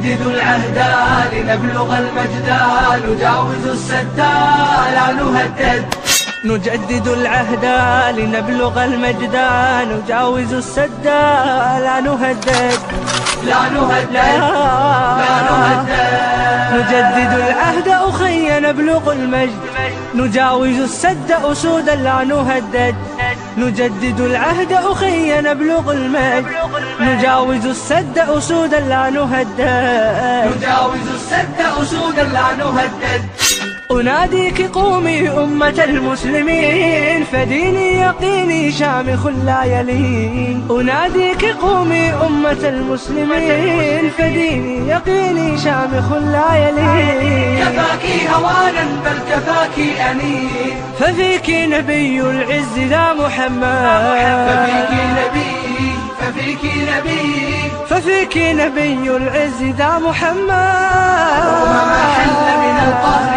نجدد العهد لنبلغ المجد، نجاوز السد لا نهدد. نجدد العهد لنبلغ المجد، نجاوز السد لا نهدد. لا نهدد لا نهدد. نجدد العهد أخي نبلغ المجد، نجاوز السد أسودا لا نهدد. نجدد العهد أخي نبلغ المجد، نجاوز السد أسودا لا نهدد. نجاوز السد أسودا لا نهدد. أناديك قومي أمة المسلمين، فديني يقيني شامخ لا يلين. أناديك قومي أمة المسلمين، فديني يقيني شامخ لا يلين. كفاك هوانا بل كفاك أنين، ففيك نبي العز ذا محمد. ففيك نبي ففيك نبي ففيك نبي العز ذا محمد. وما حل من القهر